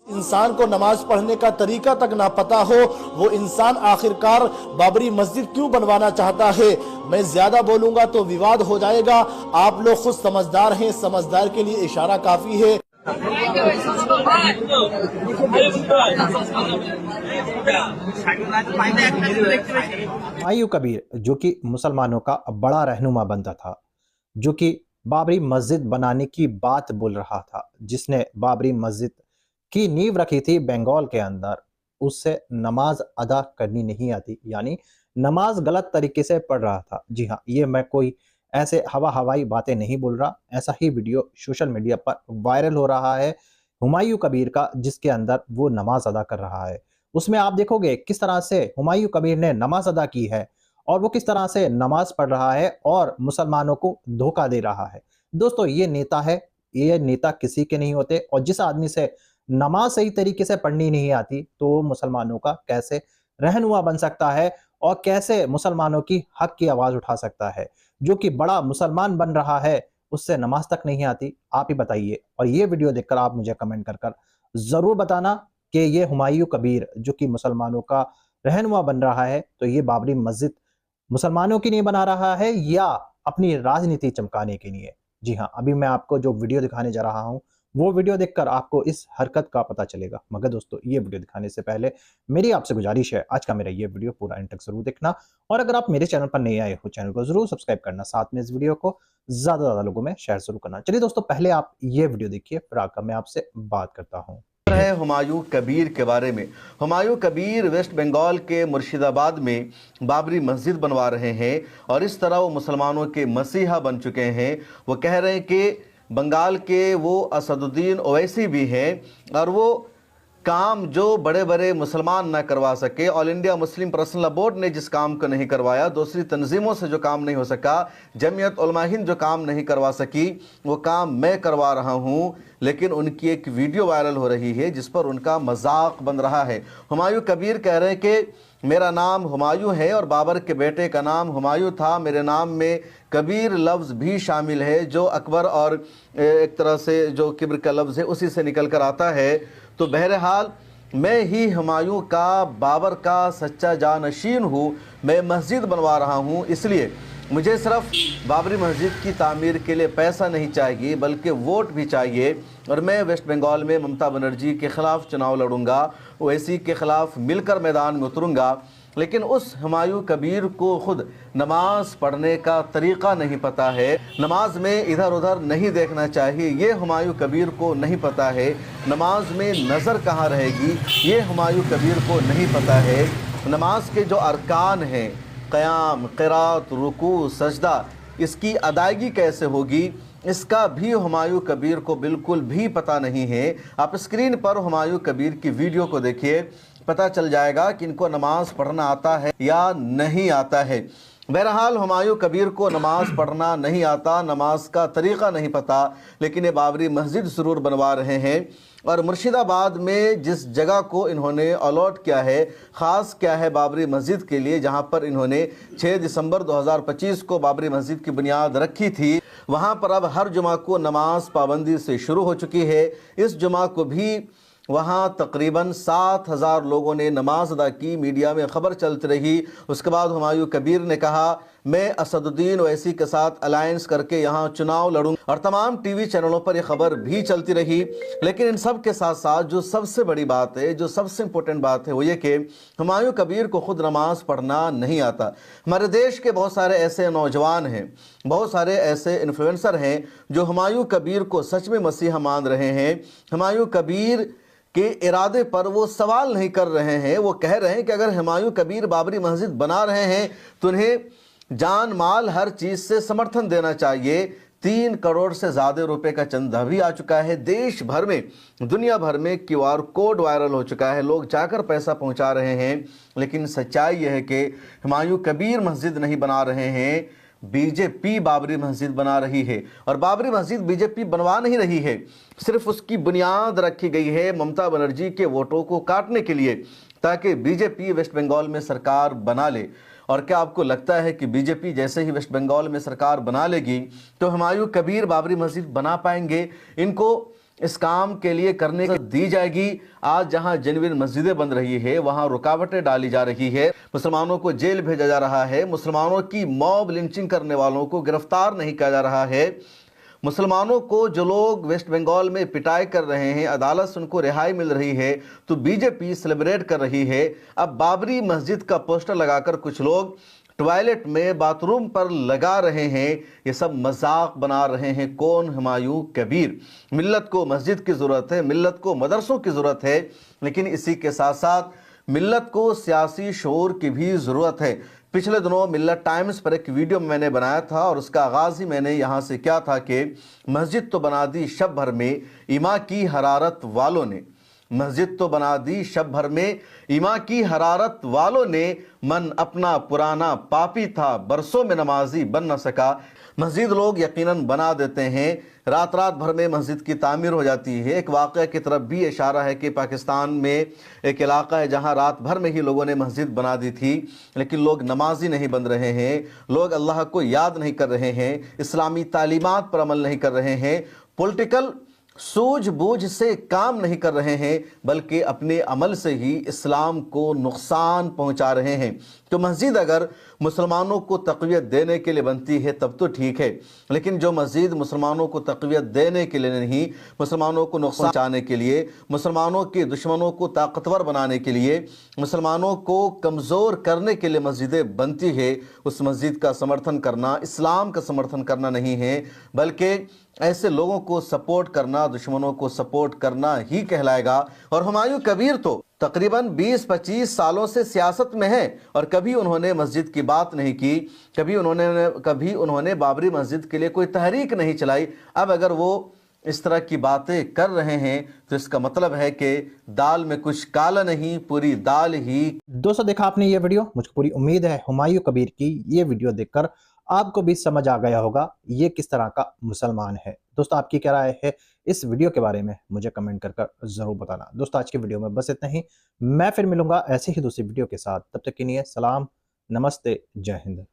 इंसान को नमाज पढ़ने का तरीका तक ना पता हो, वो इंसान आखिरकार बाबरी मस्जिद क्यों बनवाना चाहता है। मैं ज्यादा बोलूंगा तो विवाद हो जाएगा। आप लोग खुद समझदार हैं, समझदार के लिए इशारा काफी है। हुमायूं कबीर जो कि मुसलमानों का बड़ा रहनुमा बनता था, जो कि बाबरी मस्जिद बनाने की बात बोल रहा था, जिसने बाबरी मस्जिद की नींव रखी थी बंगाल के अंदर, उससे नमाज अदा करनी नहीं आती, यानी नमाज गलत तरीके से पढ़ रहा था। जी हाँ, ये मैं कोई ऐसे हवाई बातें नहीं बोल रहा, ऐसा ही वीडियो सोशल मीडिया पर वायरल हो रहा है हुमायूं कबीर का, जिसके अंदर वो नमाज अदा कर रहा है। उसमें आप देखोगे किस तरह से हुमायूं कबीर ने नमाज अदा की है और वो किस तरह से नमाज पढ़ रहा है और मुसलमानों को धोखा दे रहा है। दोस्तों, ये नेता है, ये नेता किसी के नहीं होते, और जिस आदमी से नमाज सही तरीके से पढ़नी नहीं आती तो वो मुसलमानों का कैसे रहनुमा बन सकता है और कैसे मुसलमानों की हक की आवाज उठा सकता है। जो कि बड़ा मुसलमान बन रहा है, उससे नमाज तक नहीं आती। आप ही बताइए, और ये वीडियो देखकर आप मुझे कमेंट कर जरूर बताना कि ये हुमायूं कबीर जो कि मुसलमानों का रहनुमा बन रहा है, तो ये बाबरी मस्जिद मुसलमानों की नहीं बना रहा है या अपनी राजनीति चमकाने के लिए। जी हाँ, अभी मैं आपको जो वीडियो दिखाने जा रहा हूं, वो वीडियो देखकर आपको इस हरकत का पता चलेगा। मगर दोस्तों, ये वीडियो दिखाने से पहले मेरी आपसे गुजारिश है, आज का मेरा ये वीडियो पूरा एंड तक जरूर देखना, और अगर आप मेरे चैनल पर नए आए हो, चैनल को जरूर सब्सक्राइब करना, साथ में इस वीडियो को ज्यादा लोगों में शेयर जरूर करना। चलिए दोस्तों, पहले आप ये वीडियो देखिए, फिर आकर मैं आपसे बात करता हूँ। है हुमायूं कबीर के बारे में। हुमायूं कबीर वेस्ट बंगाल के मुर्शिदाबाद में बाबरी मस्जिद बनवा रहे हैं और इस तरह वो मुसलमानों के मसीहा बन चुके हैं। वो कह रहे हैं कि बंगाल के वो असदुद्दीन ओवैसी भी हैं और वो काम जो बड़े बड़े मुसलमान ना करवा सके, all India Muslim personal board ने जिस काम को नहीं करवाया, दूसरी तंजीमों से जो काम नहीं हो सका, जमीयत उलमा हिंद जो काम नहीं करवा सकी, वो काम मैं करवा रहा हूँ। लेकिन उनकी एक वीडियो वायरल हो रही है जिस पर उनका मजाक बन रहा है। हुमायूं कबीर कह रहे हैं कि मेरा नाम हुमायूं है और बाबर के बेटे का नाम हुमायूं था, मेरे नाम में कबीर लफ्ज़ भी शामिल है जो अकबर और एक तरह से जो किब्र का लफ्ज़ है उसी से निकल कर आता है। तो बहरहाल मैं ही हुमायूं का, बाबर का सच्चा जानशीन हूँ। मैं मस्जिद बनवा रहा हूँ, इसलिए मुझे सिर्फ बाबरी मस्जिद की तामीर के लिए पैसा नहीं चाहिए बल्कि वोट भी चाहिए। और मैं वेस्ट बंगाल में ममता बनर्जी के ख़िलाफ़ चुनाव लड़ूंगा, ओवैसी के ख़िलाफ़ मिलकर मैदान में उतरूंगा। लेकिन उस हुमायूं कबीर को खुद नमाज पढ़ने का तरीक़ा नहीं पता है, नमाज में इधर उधर नहीं देखना चाहिए, ये हुमायूं कबीर को नहीं पता है। नमाज में नज़र कहाँ रहेगी, ये हुमायूं कबीर को नहीं पता है। नमाज के जो अरकान हैं, क़याम, क़िरात, रुकू, सजदा, इसकी अदायगी कैसे होगी, इसका भी हुमायूं कबीर को बिल्कुल भी पता नहीं है। आप स्क्रीन पर हुमायूं कबीर की वीडियो को देखिए, पता चल जाएगा कि इनको नमाज पढ़ना आता है या नहीं आता है। बहरहाल हुमायूं कबीर को नमाज पढ़ना नहीं आता, नमाज का तरीक़ा नहीं पता, लेकिन ये बाबरी मस्जिद ज़रूर बनवा रहे हैं। और मुर्शिदाबाद में जिस जगह को इन्होंने अलॉट किया है, ख़ास क्या है बाबरी मस्जिद के लिए, जहां पर इन्होंने 6 दिसंबर 2025 को बाबरी मस्जिद की बुनियाद रखी थी, वहां पर अब हर जुमा को नमाज पाबंदी से शुरू हो चुकी है। इस जुमा को भी वहाँ तकरीबन 7,000 लोगों ने नमाज अदा की, मीडिया में ख़बर चलती रही। उसके बाद हुमायूं कबीर ने कहा मैं असदुद्दीन ओवैसी के साथ अलायंस करके यहाँ चुनाव लड़ूंगा, और तमाम टीवी चैनलों पर यह खबर भी चलती रही। लेकिन इन सब के साथ साथ जो सबसे बड़ी बात है, जो सबसे इम्पोर्टेंट बात है, वो ये कि हुमायूं कबीर को खुद नमाज पढ़ना नहीं आता। हमारे देश के बहुत सारे ऐसे नौजवान हैं, बहुत सारे ऐसे इन्फ्लुएंसर हैं जो हुमायूं कबीर को सच में मसीहा मान रहे हैं। हुमायूं कबीर के इरादे पर वो सवाल नहीं कर रहे हैं, वो कह रहे हैं कि अगर हुमायूं कबीर बाबरी मस्जिद बना रहे हैं तो उन्हें जान माल हर चीज़ से समर्थन देना चाहिए। 3 करोड़ से ज़्यादा रुपए का चंदा भी आ चुका है। देश भर में, दुनिया भर में QR कोड वायरल हो चुका है, लोग जाकर पैसा पहुंचा रहे हैं। लेकिन सच्चाई यह है कि हुमायूं कबीर मस्जिद नहीं बना रहे हैं, बीजेपी बाबरी मस्जिद बना रही है। और बाबरी मस्जिद बीजेपी बनवा नहीं रही है, सिर्फ उसकी बुनियाद रखी गई है ममता बनर्जी के वोटों को काटने के लिए, ताकि बीजेपी वेस्ट बंगाल में सरकार बना ले। और क्या आपको लगता है कि बीजेपी जैसे ही वेस्ट बंगाल में सरकार बना लेगी तो हुमायूं कबीर बाबरी मस्जिद बना पाएंगे? इनको इस काम के लिए करने की दी जाएगी। आज जहां जेन्युइन मस्जिदें बन रही है वहां रुकावटें डाली जा रही है, मुसलमानों को जेल भेजा जा रहा है, मुसलमानों की मॉब लिंचिंग करने वालों को गिरफ्तार नहीं किया जा रहा है, मुसलमानों को जो लोग वेस्ट बंगाल में पिटाई कर रहे हैं अदालत से उनको रिहाई मिल रही है तो बीजेपी सेलिब्रेट कर रही है। अब बाबरी मस्जिद का पोस्टर लगाकर कुछ लोग टॉयलेट में बाथरूम पर लगा रहे हैं, ये सब मजाक बना रहे हैं। कौन? हुमायूं कबीर। मिल्लत को मस्जिद की ज़रूरत है, मिल्लत को मदरसों की ज़रूरत है, लेकिन इसी के साथ साथ मिल्लत को सियासी शऊर की भी ज़रूरत है। पिछले दिनों मिल्लत टाइम्स पर एक वीडियो मैंने बनाया था और उसका आगाज़ ही मैंने यहाँ से किया था कि मस्जिद तो बना दी शब भर में ईमा की हरारत वालों ने, मस्जिद तो बना दी शब भर में ईमा की हरारत वालों ने, मन अपना पुराना पापी था बरसों में नमाजी बन न सका। मस्जिद लोग यकीनन बना देते हैं, रात रात भर में मस्जिद की तामीर हो जाती है। एक वाक़या की तरफ भी इशारा है कि पाकिस्तान में एक इलाका है जहां रात भर में ही लोगों ने मस्जिद बना दी थी, लेकिन लोग नमाजी नहीं बन रहे हैं, लोग अल्लाह को याद नहीं कर रहे हैं, इस्लामी तालीमात पर अमल नहीं कर रहे हैं, पॉलिटिकल सूझबूझ से काम नहीं कर रहे हैं, बल्कि अपने अमल से ही इस्लाम को नुकसान पहुंचा रहे हैं। तो मस्जिद अगर मुसलमानों को तक़वियत देने के लिए बनती है तब तो ठीक है, लेकिन जो मस्जिद मुसलमानों को तक़वियत देने के लिए नहीं, मुसलमानों को नुकसान पहुंचाने के लिए, मुसलमानों के दुश्मनों को ताकतवर बनाने के लिए, मुसलमानों को कमज़ोर करने के लिए मस्जिदें बनती है, उस मस्जिद का समर्थन करना इस्लाम का समर्थन करना नहीं है, बल्कि ऐसे लोगों को सपोर्ट करना, दुश्मनों को सपोर्ट करना ही कहलाएगा। और हुमायूं कबीर तो तकरीबन 20-25 सालों से सियासत में है और कभी उन्होंने मस्जिद की बात नहीं की, कभी उन्होंने बाबरी मस्जिद के लिए कोई तहरीक नहीं चलाई। अब अगर वो इस तरह की बातें कर रहे हैं तो इसका मतलब है कि दाल में कुछ काला नहीं, पूरी दाल ही। दोस्तों, देखा आपने ये वीडियो, मुझे पूरी उम्मीद है हुमायूं कबीर की ये वीडियो देखकर आपको भी समझ आ गया होगा ये किस तरह का मुसलमान है। दोस्तों, आपकी क्या राय है इस वीडियो के बारे में मुझे कमेंट कर जरूर बताना। दोस्तों, आज की वीडियो में बस इतना ही, मैं फिर मिलूंगा ऐसे ही दूसरी वीडियो के साथ। तब तक के लिए सलाम, नमस्ते, जय हिंद।